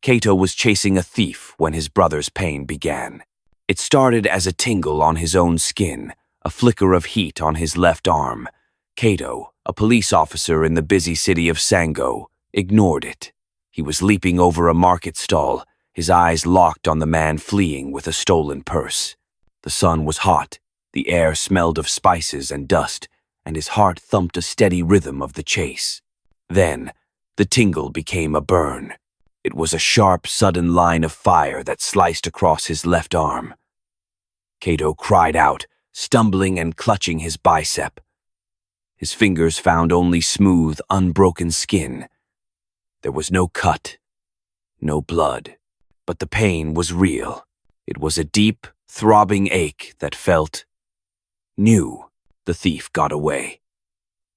Kato was chasing a thief when his brother's pain began. It started as a tingle on his own skin, a flicker of heat on his left arm. Kato, a police officer in the busy city of Sango, ignored it. He was leaping over a market stall, his eyes locked on the man fleeing with a stolen purse. The sun was hot, the air smelled of spices and dust, and his heart thumped a steady rhythm of the chase. Then, the tingle became a burn. It was a sharp, sudden line of fire that sliced across his left arm. Kato cried out, stumbling and clutching his bicep. His fingers found only smooth, unbroken skin. There was no cut, no blood, but the pain was real. It was a deep, throbbing ache that felt new. The thief got away.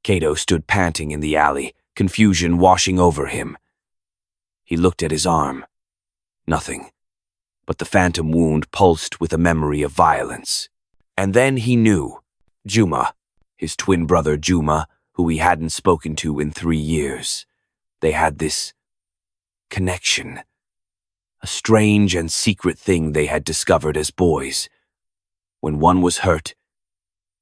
Kato stood panting in the alley, confusion washing over him. He looked at his arm. Nothing. But the phantom wound pulsed with a memory of violence. And then he knew. Juma, his twin brother Juma, who he hadn't spoken to in 3 years. They had this connection. A strange and secret thing they had discovered as boys. When one was hurt,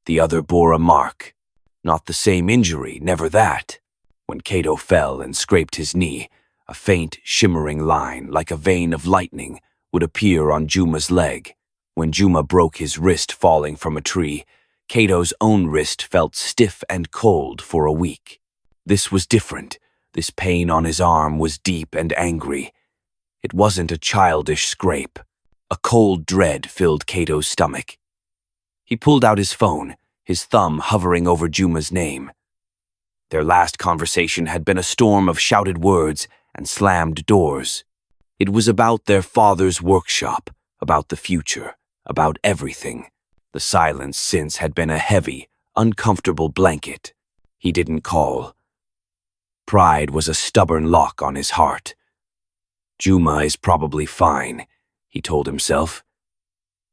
the other bore a mark. Not the same injury, never that. When Kato fell and scraped his knee, a faint, shimmering line, like a vein of lightning, would appear on Juma's leg. When Juma broke his wrist falling from a tree, Kato's own wrist felt stiff and cold for a week. This was different. This pain on his arm was deep and angry. It wasn't a childish scrape. A cold dread filled Kato's stomach. He pulled out his phone, his thumb hovering over Juma's name. Their last conversation had been a storm of shouted words and slammed doors. It was about their father's workshop, about the future, about everything. The silence since had been a heavy, uncomfortable blanket. He didn't call. Pride was a stubborn lock on his heart. Juma is probably fine, he told himself.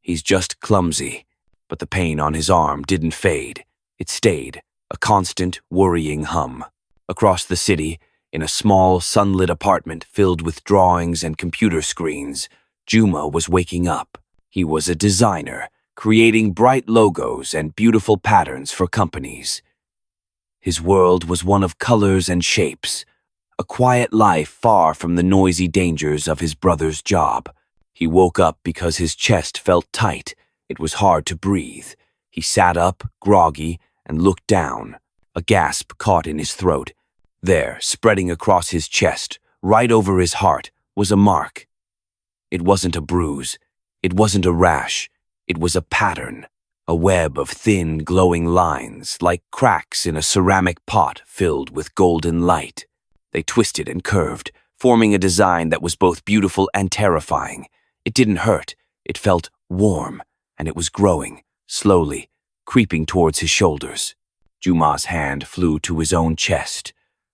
He's just clumsy. But the pain on his arm didn't fade. It stayed, a constant, worrying hum. Across the city, in a small, sunlit apartment filled with drawings and computer screens, Juma was waking up. He was a designer, creating bright logos and beautiful patterns for companies. His world was one of colors and shapes, a quiet life far from the noisy dangers of his brother's job. He woke up because his chest felt tight. It was hard to breathe. He sat up, groggy, and looked down. A gasp caught in his throat. There, spreading across his chest, right over his heart, was a mark. It wasn't a bruise. It wasn't a rash. It was a pattern, a web of thin, glowing lines, like cracks in a ceramic pot filled with golden light. They twisted and curved, forming a design that was both beautiful and terrifying. It didn't hurt. It felt warm. And it was growing, slowly, creeping towards his shoulders. Juma's hand flew to his own chest.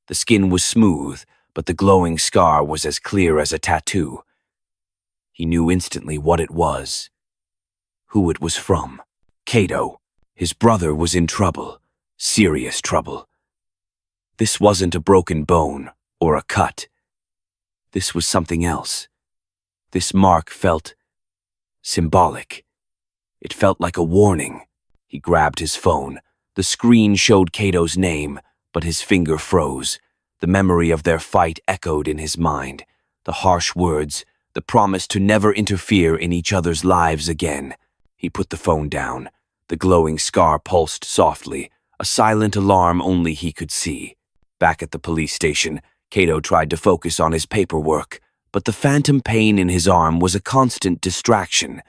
The skin was smooth, but the glowing scar was as clear as a tattoo. He knew instantly what it was, who it was from. Kato. His brother was in trouble, serious trouble. This wasn't a broken bone or a cut. This was something else. This mark felt symbolic. It felt like a warning. He grabbed his phone. The screen showed Kato's name, but his finger froze. The memory of their fight echoed in his mind. The harsh words, the promise to never interfere in each other's lives again. He put the phone down. The glowing scar pulsed softly, a silent alarm only he could see. Back at the police station, Kato tried to focus on his paperwork, but the phantom pain in his arm was a constant distraction.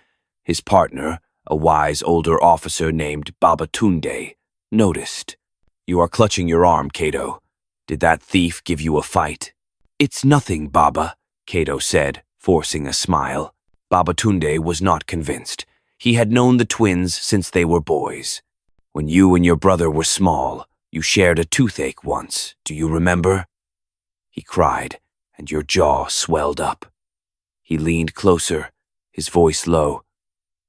His partner, a wise older officer named Babatunde, noticed. "You are clutching your arm, Kato. Did that thief give you a fight?" "It's nothing, Baba," Kato said, forcing a smile. Babatunde was not convinced. He had known the twins since they were boys. "When you and your brother were small, you shared a toothache once. Do you remember?" He cried, and your jaw swelled up. He leaned closer, his voice low.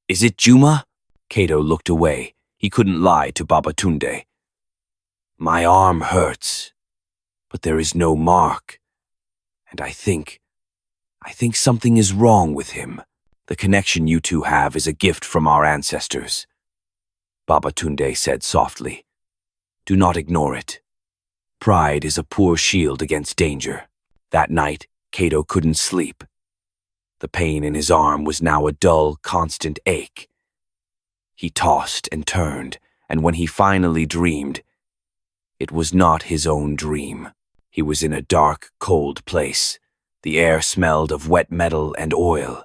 "Is it Juma?" Kato looked away. He couldn't lie to Babatunde. "My arm hurts, but there is no mark. And I think I think something is wrong with him. The connection you two have is a gift from our ancestors, Babatunde said softly. Do not ignore it. Pride is a poor shield against danger. That night, Kato couldn't sleep. The pain in his arm was now a dull, constant ache. He tossed and turned, and when he finally dreamed, it was not his own dream. He was in a dark, cold place. The air smelled of wet metal and oil.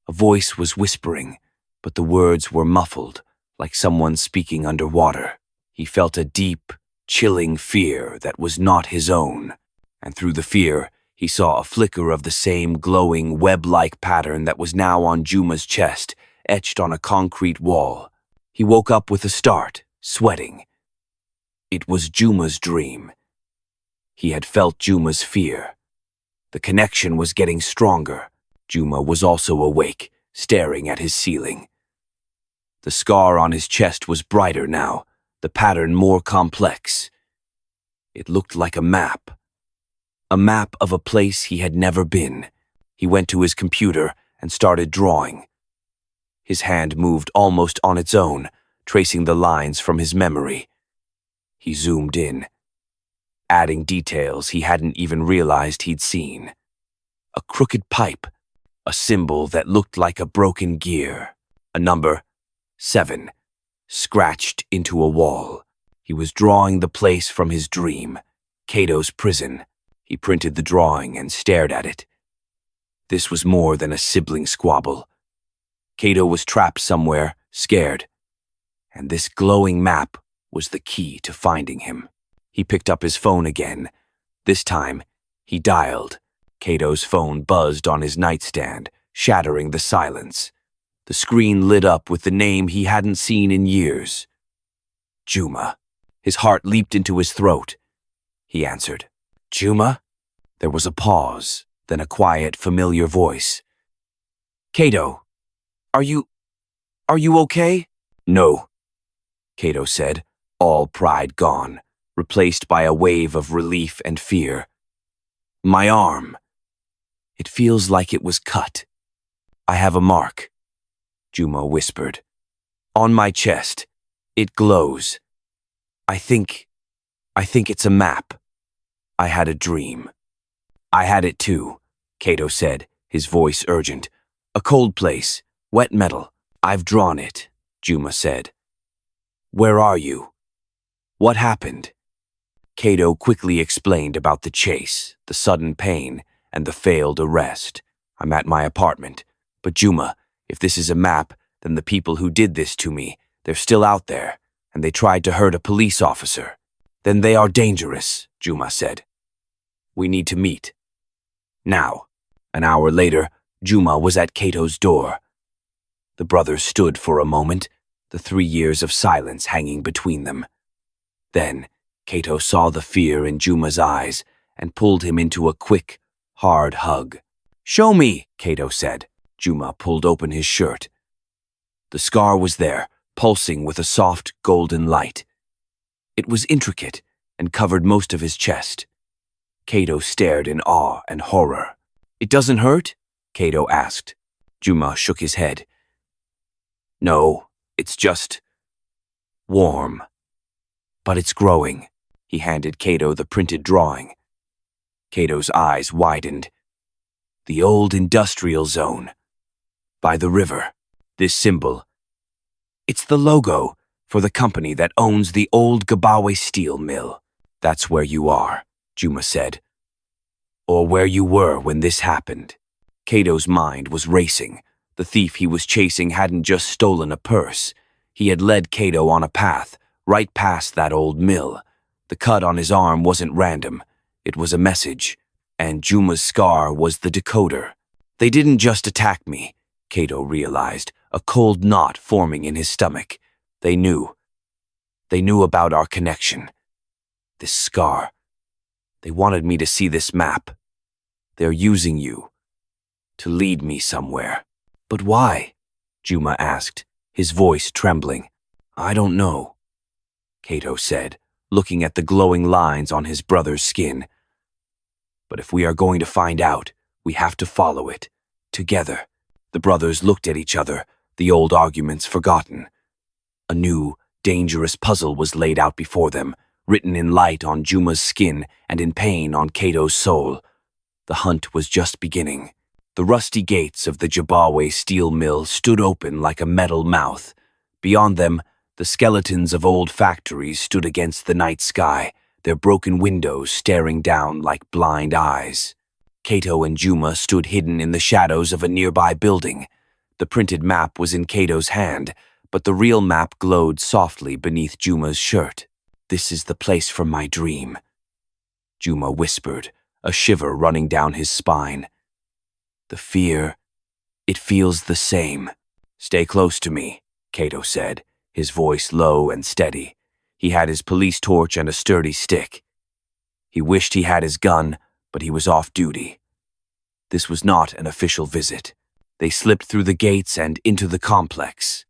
A voice was whispering, but the words were muffled, like someone speaking underwater. He felt a deep, chilling fear that was not his own, and through the fear, he saw a flicker of the same glowing, web-like pattern that was now on Juma's chest, etched on a concrete wall. He woke up with a start, sweating. It was Juma's dream. He had felt Juma's fear. The connection was getting stronger. Juma was also awake, staring at his ceiling. The scar on his chest was brighter now, the pattern more complex. It looked like a map of a place he had never been. He went to his computer and started drawing. His hand moved almost on its own, tracing the lines from his memory. He zoomed in, adding details he hadn't even realized he'd seen. A crooked pipe, a symbol that looked like a broken gear, a number 7, scratched into a wall. He was drawing the place from his dream, Kato's prison. He printed the drawing and stared at it. This was more than a sibling squabble. Kato was trapped somewhere, scared, and this glowing map was the key to finding him. He picked up his phone again. This time, he dialed. Kato's phone buzzed on his nightstand, shattering the silence. The screen lit up with the name he hadn't seen in years. Juma. His heart leaped into his throat. He answered. Juma? There was a pause, then a quiet, familiar voice. Kato, are you okay? No, Kato said, all pride gone, replaced by a wave of relief and fear. My arm. It feels like it was cut. I have a mark, Juma whispered. On my chest. It glows. I think it's a map. I had a dream. I had it too, Kato said, his voice urgent. A cold place, wet metal. I've drawn it, Juma said. Where are you? What happened? Kato quickly explained about the chase, the sudden pain, and the failed arrest. I'm at my apartment. But Juma, if this is a map, then the people who did this to me, they're still out there, and they tried to hurt a police officer. Then they are dangerous, Juma said. We need to meet. Now. An hour later, Juma was at Kato's door. The brothers stood for a moment, the 3 years of silence hanging between them. Then, Kato saw the fear in Juma's eyes and pulled him into a quick, hard hug. Show me, Kato said. Juma pulled open his shirt. The scar was there, pulsing with a soft, golden light. It was intricate and covered most of his chest. Kato stared in awe and horror. It doesn't hurt? Kato asked. Juma shook his head. No, it's just warm. But it's growing. He handed Kato the printed drawing. Kato's eyes widened. The old industrial zone. By the river. This symbol. It's the logo for the company that owns the old Gabawe steel mill. That's where you are, Juma said. Or where you were when this happened. Kato's mind was racing. The thief he was chasing hadn't just stolen a purse. He had led Kato on a path, right past that old mill. The cut on his arm wasn't random. It was a message. And Juma's scar was the decoder. They didn't just attack me, Kato realized, a cold knot forming in his stomach. They knew. They knew about our connection. This scar. They wanted me to see this map. They're using you. To lead me somewhere. But why? Juma asked, his voice trembling. I don't know, Kato said, looking at the glowing lines on his brother's skin. But if we are going to find out, We have to follow it. Together. The brothers looked at each other, the old arguments forgotten. A new, dangerous puzzle was laid out before them, written in light on Juma's skin and in pain on Kato's soul. The hunt was just beginning. The rusty gates of the Jabawe steel mill stood open like a metal mouth. Beyond them, the skeletons of old factories stood against the night sky, their broken windows staring down like blind eyes. Kato and Juma stood hidden in the shadows of a nearby building. The printed map was in Kato's hand, but the real map glowed softly beneath Juma's shirt. "This is the place from my dream," Juma whispered, a shiver running down his spine. "The fear, it feels the same." "Stay close to me," Kato said, his voice low and steady. He had his police torch and a sturdy stick. He wished he had his gun, but he was off duty. This was not an official visit. They slipped through the gates and into the complex.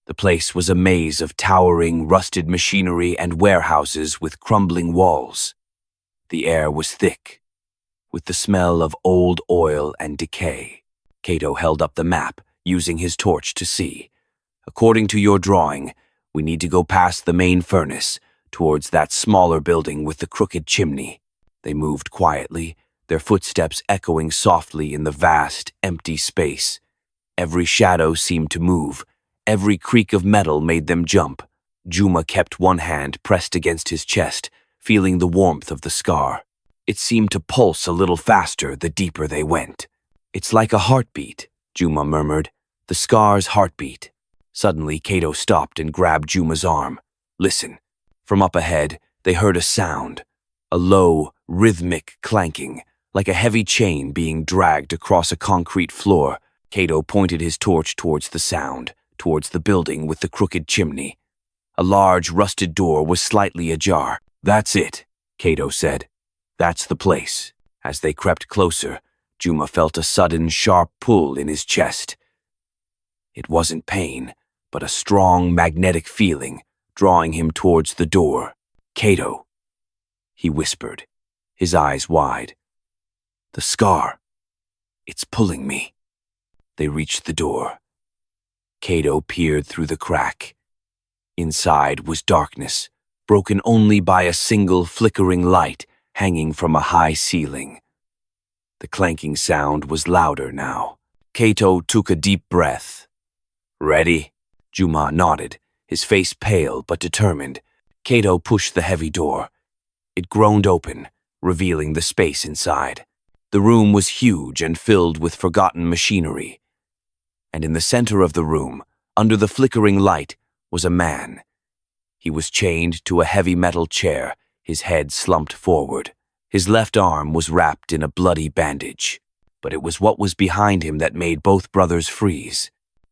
The place was a maze of towering, rusted machinery and warehouses with crumbling walls. The air was thick, with the smell of old oil and decay. Kato held up the map, using his torch to see. "According to your drawing, we need to go past the main furnace, towards that smaller building with the crooked chimney." They moved quietly, their footsteps echoing softly in the vast, empty space. Every shadow seemed to move. Every creak of metal made them jump. Juma kept one hand pressed against his chest, feeling the warmth of the scar. It seemed to pulse a little faster the deeper they went. "It's like a heartbeat," Juma murmured, "the scar's heartbeat." Suddenly, Kato stopped and grabbed Juma's arm. "Listen." From up ahead, they heard a sound, a low, rhythmic clanking, like a heavy chain being dragged across a concrete floor. Kato pointed his torch towards the sound, towards the building with the crooked chimney. A large, rusted door was slightly ajar. "That's it," Kato said. "That's the place." As they crept closer, Juma felt a sudden, sharp pull in his chest. It wasn't pain, but a strong, magnetic feeling, drawing him towards the door. "Kato," he whispered, his eyes wide. "The scar. It's pulling me." They reached the door. Kato peered through the crack. Inside was darkness, broken only by a single flickering light hanging from a high ceiling. The clanking sound was louder now. Kato took a deep breath. "Ready?" Juma nodded, his face pale but determined. Kato pushed the heavy door. It groaned open, revealing the space inside. The room was huge and filled with forgotten machinery. And in the center of the room, under the flickering light, was a man. He was chained to a heavy metal chair, his head slumped forward. His left arm was wrapped in a bloody bandage. But it was what was behind him that made both brothers freeze.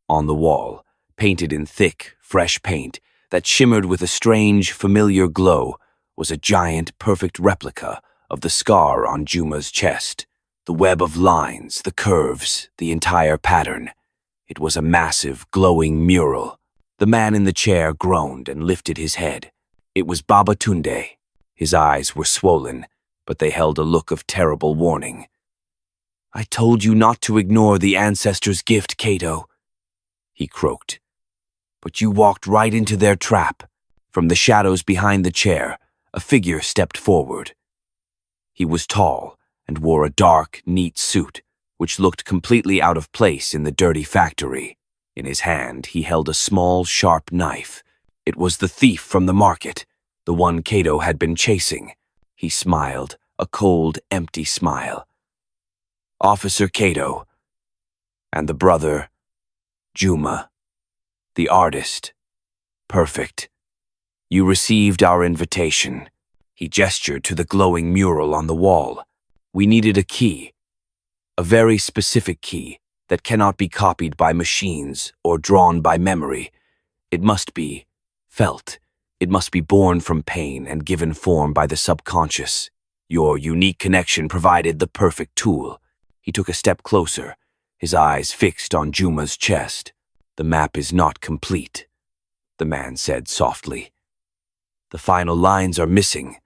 On the wall, painted in thick, fresh paint that shimmered with a strange, familiar glow, was a giant, perfect replica of the scar on Juma's chest. The web of lines, the curves, the entire pattern. It was a massive, glowing mural. The man in the chair groaned and lifted his head. It was Babatunde. His eyes were swollen, but they held a look of terrible warning. "I told you not to ignore the ancestors' gift, Kato," he croaked. "But you walked right into their trap." From the shadows behind the chair, a figure stepped forward. He was tall and wore a dark, neat suit, which looked completely out of place in the dirty factory. In his hand, he held a small, sharp knife. It was the thief from the market, the one Kato had been chasing. He smiled, a cold, empty smile. "Officer Kato, and the brother, Juma, the artist. Perfect. You received our invitation." He gestured to the glowing mural on the wall. "We needed a key, a very specific key that cannot be copied by machines or drawn by memory. It must be felt. It must be born from pain and given form by the subconscious. Your unique connection provided the perfect tool." He took a step closer, his eyes fixed on Juma's chest. "The map is not complete," the man said softly. "The final lines are missing,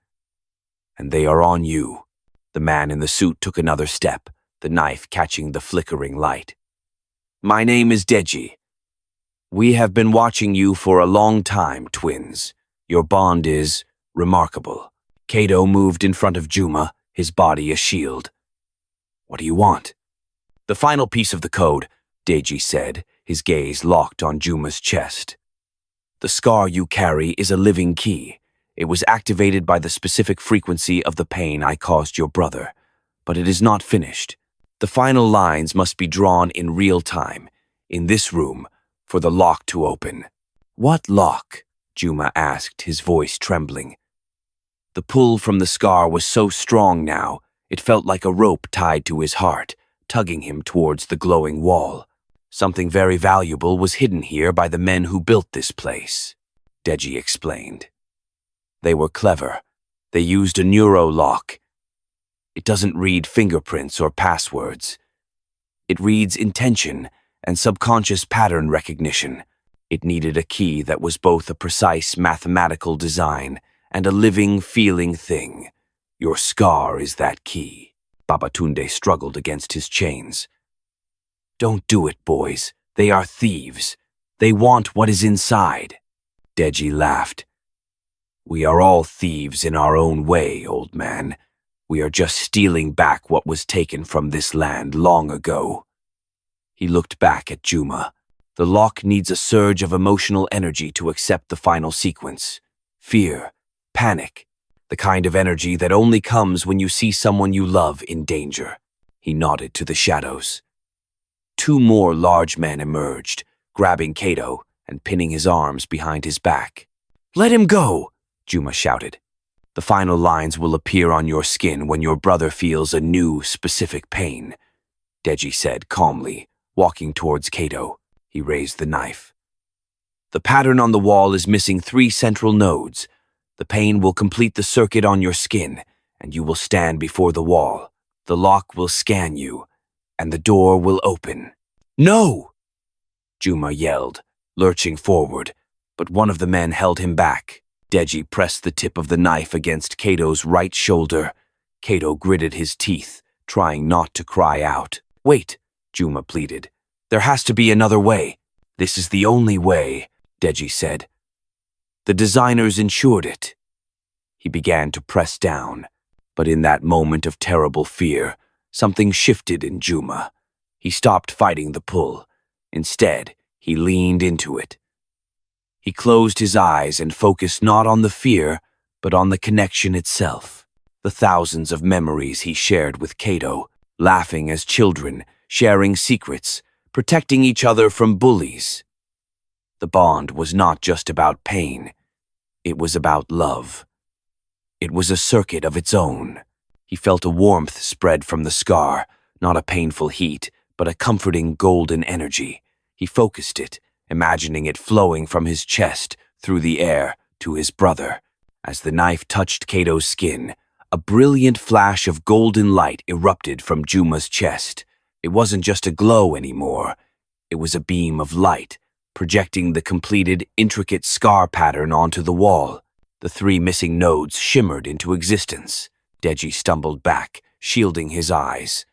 and they are on you." The man in the suit took another step, the knife catching the flickering light. "My name is Deji. We have been watching you for a long time, twins. Your bond is remarkable." Kato moved in front of Juma, his body a shield. "What do you want?" "The final piece of the code," Deji said, his gaze locked on Juma's chest. "The scar you carry is a living key. It was activated by the specific frequency of the pain I caused your brother, but it is not finished. The final lines must be drawn in real time, in this room, for the lock to open." "What lock?" Juma asked, his voice trembling. The pull from the scar was so strong now, it felt like a rope tied to his heart, tugging him towards the glowing wall. "Something very valuable was hidden here by the men who built this place," Deji explained. "They were clever. They used a neuro lock. It doesn't read fingerprints or passwords. It reads intention and subconscious pattern recognition. It needed a key that was both a precise mathematical design and a living, feeling thing. Your scar is that key." Babatunde struggled against his chains. "Don't do it, boys. They are thieves. They want what is inside." Deji laughed. "We are all thieves in our own way, old man. We are just stealing back what was taken from this land long ago." He looked back at Juma. "The lock needs a surge of emotional energy to accept the final sequence. Fear, panic, the kind of energy that only comes when you see someone you love in danger." He nodded to the shadows. Two more large men emerged, grabbing Kato and pinning his arms behind his back. "Let him go!" Juma shouted. "The final lines will appear on your skin when your brother feels a new, specific pain," Deji said calmly, walking towards Kato. He raised the knife. "The pattern on the wall is missing 3 central nodes. The pain will complete the circuit on your skin, and you will stand before the wall. The lock will scan you, and the door will open." "No!" Juma yelled, lurching forward, but one of the men held him back. Deji pressed the tip of the knife against Kato's right shoulder. Kato gritted his teeth, trying not to cry out. "Wait," Juma pleaded. "There has to be another way." "This is the only way," Deji said. "The designers ensured it." He began to press down, but in that moment of terrible fear, something shifted in Juma. He stopped fighting the pull. Instead, he leaned into it. He closed his eyes and focused not on the fear, but on the connection itself. The thousands of memories he shared with Kato, laughing as children, sharing secrets, protecting each other from bullies. The bond was not just about pain. It was about love. It was a circuit of its own. He felt a warmth spread from the scar, not a painful heat, but a comforting golden energy. He focused it, imagining it flowing from his chest through the air to his brother. As the knife touched Kato's skin, a brilliant flash of golden light erupted from Juma's chest. It wasn't just a glow anymore. It was a beam of light, projecting the completed, intricate scar pattern onto the wall. The 3 missing nodes shimmered into existence. Deji stumbled back, shielding his eyes.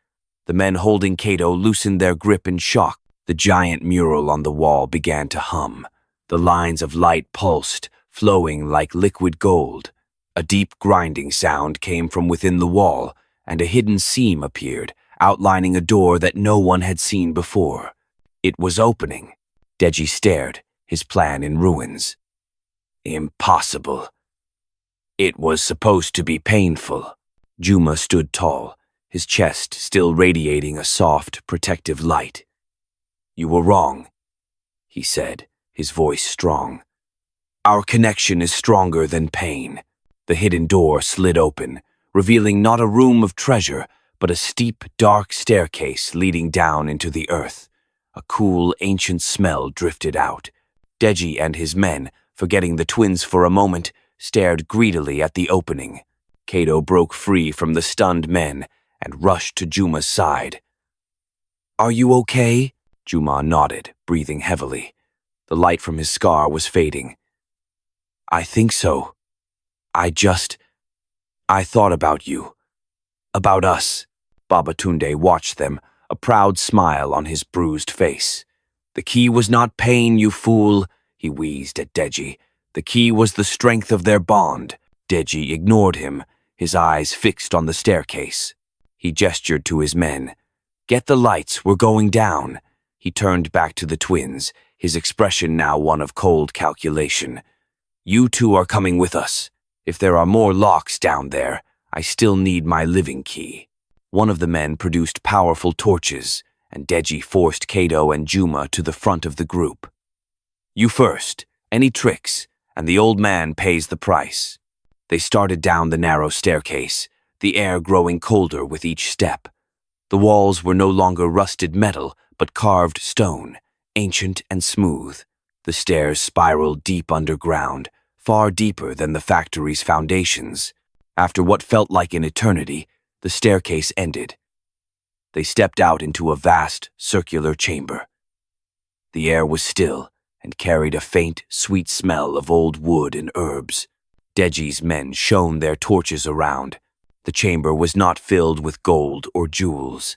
The men holding Kato loosened their grip in shock. The giant mural on the wall began to hum. The lines of light pulsed, flowing like liquid gold. A deep grinding sound came from within the wall, and a hidden seam appeared, outlining a door that no one had seen before. It was opening. Deji stared, his plan in ruins. Impossible. It was supposed to be painful. Juma stood tall, his chest still radiating a soft, protective light. "You were wrong," he said, his voice strong. "Our connection is stronger than pain." The hidden door slid open, revealing not a room of treasure, but a steep, dark staircase leading down into the earth. A cool, ancient smell drifted out. Deji and his men, forgetting the twins for a moment, stared greedily at the opening. Kato broke free from the stunned men and rushed to Juma's side. "Are you okay?" Juma nodded, breathing heavily. The light from his scar was fading. "I think so. I thought about you. About us." Babatunde watched them, a proud smile on his bruised face. "The key was not pain, you fool," he wheezed at Deji. "The key was the strength of their bond." Deji ignored him, his eyes fixed on the staircase. He gestured to his men. "Get the lights, we're going down." He turned back to the twins, his expression now one of cold calculation. "You two are coming with us. If there are more locks down there, I still need my living key." One of the men produced powerful torches, and Deji forced Kato and Juma to the front of the group. "You first. Any tricks, and the old man pays the price." They started down the narrow staircase, the air growing colder with each step. The walls were no longer rusted metal, but carved stone, ancient and smooth. The stairs spiraled deep underground, far deeper than the factory's foundations. After what felt like an eternity, the staircase ended. They stepped out into a vast, circular chamber. The air was still and carried a faint, sweet smell of old wood and herbs. Deji's men shone their torches around. The chamber was not filled with gold or jewels.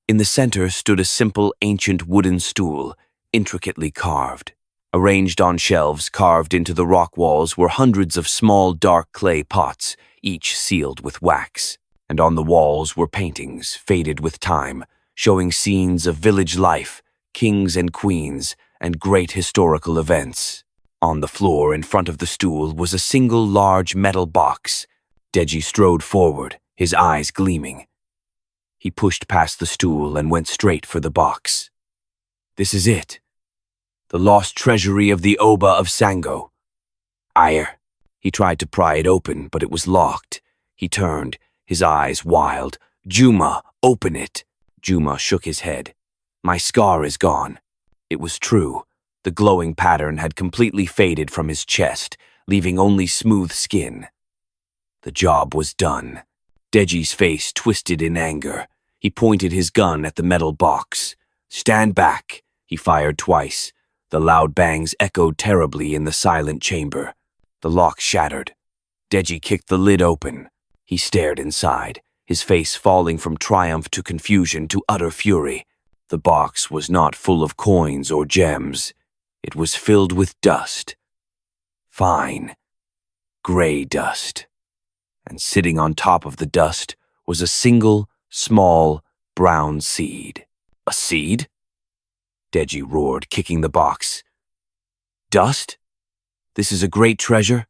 In the center stood a simple, ancient wooden stool, intricately carved. Arranged on shelves carved into the rock walls were hundreds of small, dark clay pots, each sealed with wax. And on the walls were paintings, faded with time, showing scenes of village life, kings and queens, and great historical events. On the floor in front of the stool was a single large metal box. Deji strode forward, his eyes gleaming. He pushed past the stool and went straight for the box. "This is it. The lost treasury of the Oba of Sango." "Ire." He tried to pry it open, but it was locked. He turned, his eyes wild. "Juma, open it." Juma shook his head. "My scar is gone." It was true. The glowing pattern had completely faded from his chest, leaving only smooth skin. The job was done. Deji's face twisted in anger. He pointed his gun at the metal box. "Stand back," he fired twice. The loud bangs echoed terribly in the silent chamber. The lock shattered. Deji kicked the lid open. He stared inside, his face falling from triumph to confusion to utter fury. The box was not full of coins or gems. It was filled with dust. Fine, gray dust. And sitting on top of the dust was a single, small, brown seed. "A seed?" Deji roared, kicking the box. "Dust? This is a great treasure?"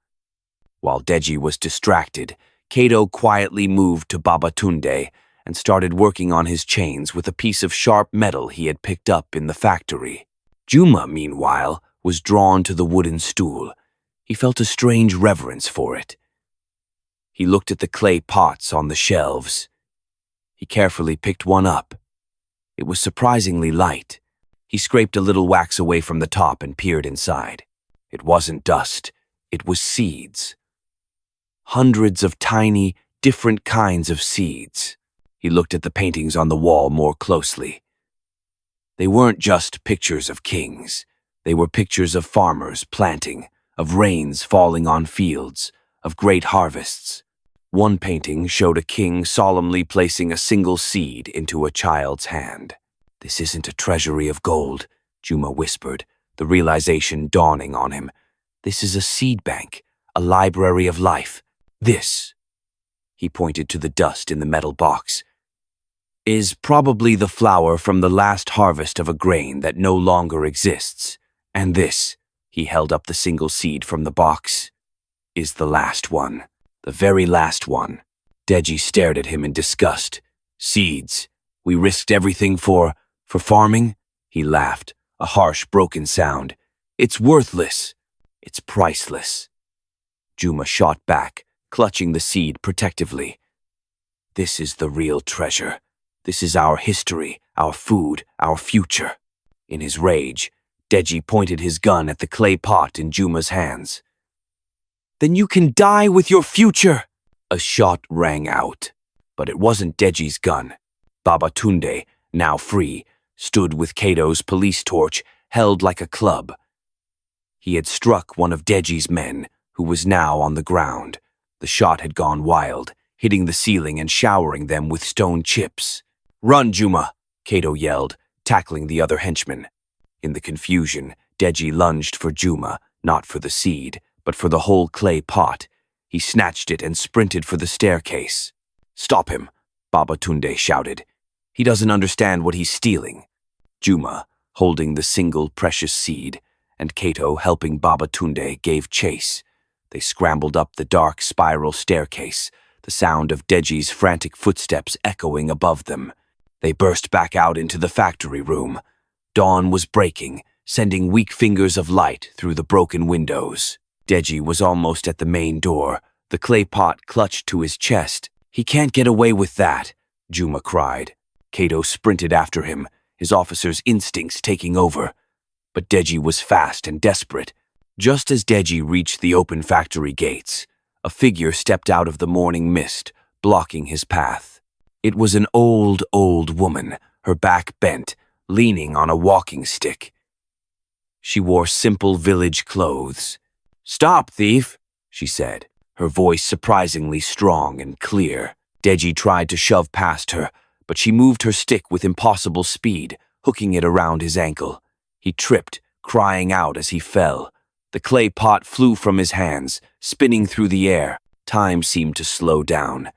While Deji was distracted, Kato quietly moved to Babatunde and started working on his chains with a piece of sharp metal he had picked up in the factory. Juma, meanwhile, was drawn to the wooden stool. He felt a strange reverence for it. He looked at the clay pots on the shelves. He carefully picked one up. It was surprisingly light. He scraped a little wax away from the top and peered inside. It wasn't dust. It was seeds. Hundreds of tiny, different kinds of seeds. He looked at the paintings on the wall more closely. They weren't just pictures of kings. They were pictures of farmers planting, of rains falling on fields, of great harvests. One painting showed a king solemnly placing a single seed into a child's hand. "This isn't a treasury of gold," Juma whispered, the realization dawning on him. "This is a seed bank, a library of life. This," he pointed to the dust in the metal box, "is probably the flour from the last harvest of a grain that no longer exists. And this," he held up the single seed from the box, "is the last one, the very last one." Deji stared at him in disgust. "Seeds? We risked everything for farming?" He laughed, a harsh, broken sound. "It's worthless. It's priceless." Juma shot back, clutching the seed protectively. "This is the real treasure. This is our history, our food, our future." In his rage, Deji pointed his gun at the clay pot in Juma's hands. "Then you can die with your future!" A shot rang out, but it wasn't Deji's gun. Babatunde, now free, stood with Kato's police torch held like a club. He had struck one of Deji's men, who was now on the ground. The shot had gone wild, hitting the ceiling and showering them with stone chips. "Run, Juma!" Kato yelled, tackling the other henchman. In the confusion, Deji lunged for Juma, not for the seed, but for the whole clay pot. He snatched it and sprinted for the staircase. "Stop him," Babatunde shouted. "He doesn't understand what he's stealing." Juma, holding the single precious seed, and Kato, helping Babatunde, gave chase. They scrambled up the dark spiral staircase, the sound of Deji's frantic footsteps echoing above them. They burst back out into the factory room. Dawn was breaking, sending weak fingers of light through the broken windows. Deji was almost at the main door, the clay pot clutched to his chest. "He can't get away with that," Juma cried. Kato sprinted after him, his officer's instincts taking over. But Deji was fast and desperate. Just as Deji reached the open factory gates, a figure stepped out of the morning mist, blocking his path. It was an old woman, her back bent, leaning on a walking stick. She wore simple village clothes. "Stop, thief," she said, her voice surprisingly strong and clear. Deji tried to shove past her, but she moved her stick with impossible speed, hooking it around his ankle. He tripped, crying out as he fell. The clay pot flew from his hands, spinning through the air. Time seemed to slow down.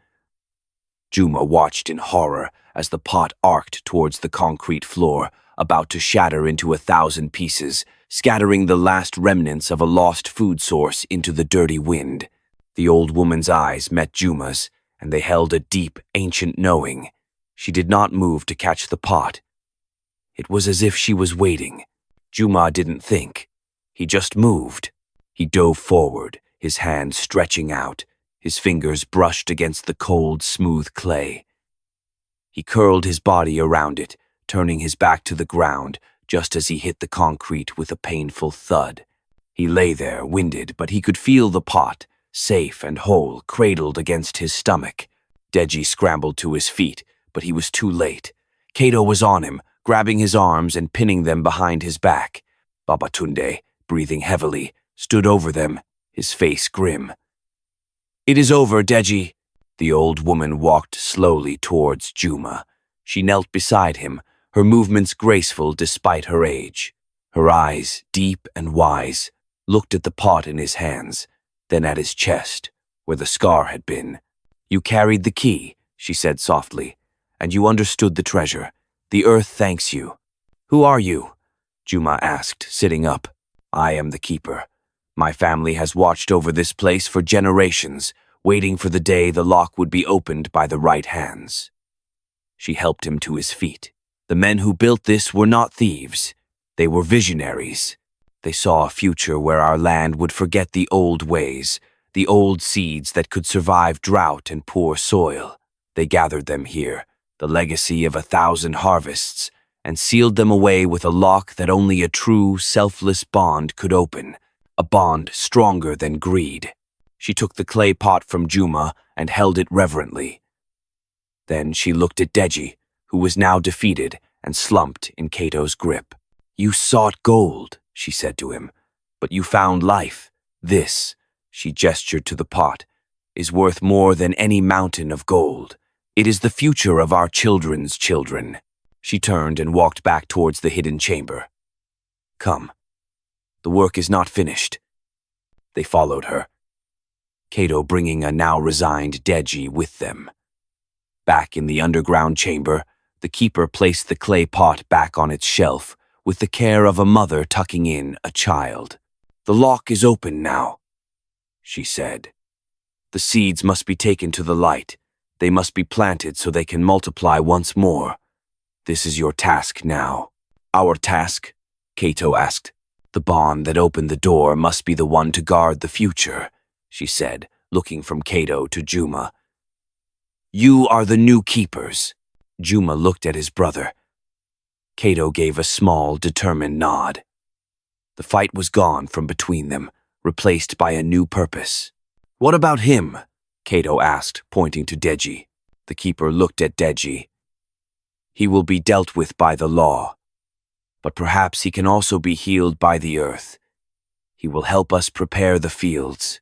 Juma watched in horror as the pot arced towards the concrete floor, about to shatter into 1,000 pieces, scattering the last remnants of a lost food source into the dirty wind. The old woman's eyes met Juma's, and they held a deep, ancient knowing. She did not move to catch the pot. It was as if she was waiting. Juma didn't think. He just moved. He dove forward, his hands stretching out. His fingers brushed against the cold, smooth clay. He curled his body around it, turning his back to the ground, just as he hit the concrete with a painful thud. He lay there, winded, but he could feel the pot, safe and whole, cradled against his stomach. Deji scrambled to his feet, but he was too late. Kato was on him, grabbing his arms and pinning them behind his back. Babatunde, breathing heavily, stood over them, his face grim. "It is over, Deji." The old woman walked slowly towards Juma. She knelt beside him, her movements graceful despite her age. Her eyes, deep and wise, looked at the pot in his hands, then at his chest, where the scar had been. "You carried the key," she said softly, "and you understood the treasure. The earth thanks you." "Who are you?" Juma asked, sitting up. "I am the keeper. My family has watched over this place for generations, waiting for the day the lock would be opened by the right hands." She helped him to his feet. "The men who built this were not thieves. They were visionaries. They saw a future where our land would forget the old ways, the old seeds that could survive drought and poor soil. They gathered them here, the legacy of 1,000 harvests, and sealed them away with a lock that only a true, selfless bond could open, a bond stronger than greed." She took the clay pot from Juma and held it reverently. Then she looked at Deji, who was now defeated and slumped in Kato's grip. "You sought gold," she said to him, "but you found life. This," she gestured to the pot, "is worth more than any mountain of gold. It is the future of our children's children." She turned and walked back towards the hidden chamber. "Come. The work is not finished." They followed her, Kato bringing a now resigned Deji with them. Back in the underground chamber, the keeper placed the clay pot back on its shelf, with the care of a mother tucking in a child. "The lock is open now," she said. "The seeds must be taken to the light. They must be planted so they can multiply once more. This is your task now." "Our task?" Kato asked. "The bond that opened the door must be the one to guard the future," she said, looking from Kato to Juma. "You are the new keepers." Juma looked at his brother. Kato gave a small, determined nod. The fight was gone from between them, replaced by a new purpose. "What about him?" Kato asked, pointing to Deji. The keeper looked at Deji. "He will be dealt with by the law, but perhaps he can also be healed by the earth. He will help us prepare the fields.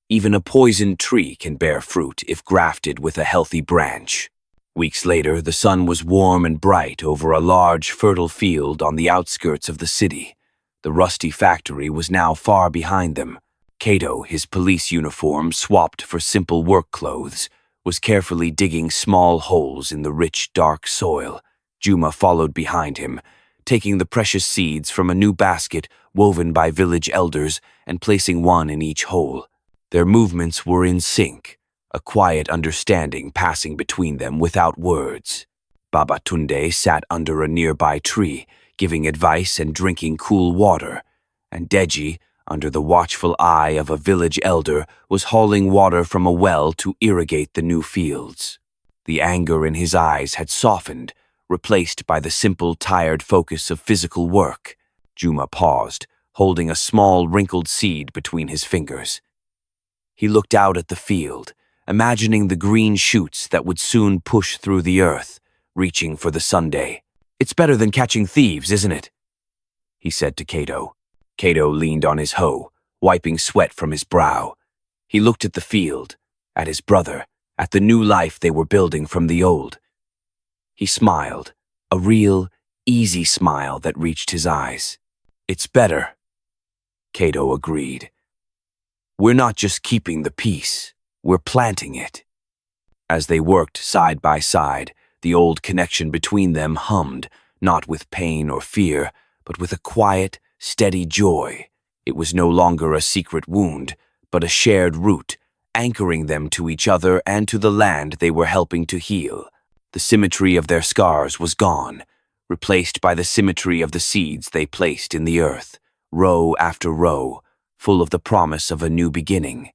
Even a poisoned tree can bear fruit if grafted with a healthy branch." Weeks later, the sun was warm and bright over a large, fertile field on the outskirts of the city. The rusty factory was now far behind them. Kato, his police uniform swapped for simple work clothes, was carefully digging small holes in the rich, dark soil. Juma followed behind him, taking the precious seeds from a new basket woven by village elders and placing one in each hole. Their movements were in sync, a quiet understanding passing between them without words. Baba Tunde sat under a nearby tree, giving advice and drinking cool water, and Deji, under the watchful eye of a village elder, was hauling water from a well to irrigate the new fields. The anger in his eyes had softened, replaced by the simple, tired focus of physical work. Juma paused, holding a small, wrinkled seed between his fingers. He looked out at the field, imagining the green shoots that would soon push through the earth, reaching for the Sunday. "It's better than catching thieves, isn't it?" he said to Kato. Kato leaned on his hoe, wiping sweat from his brow. He looked at the field, at his brother, at the new life they were building from the old. He smiled, a real, easy smile that reached his eyes. "It's better," Kato agreed. "We're not just keeping the peace, we're planting it." As they worked side by side, the old connection between them hummed, not with pain or fear, but with a quiet, steady joy. It was no longer a secret wound, but a shared root, anchoring them to each other and to the land they were helping to heal. The symmetry of their scars was gone, replaced by the symmetry of the seeds they placed in the earth, row after row, full of the promise of a new beginning.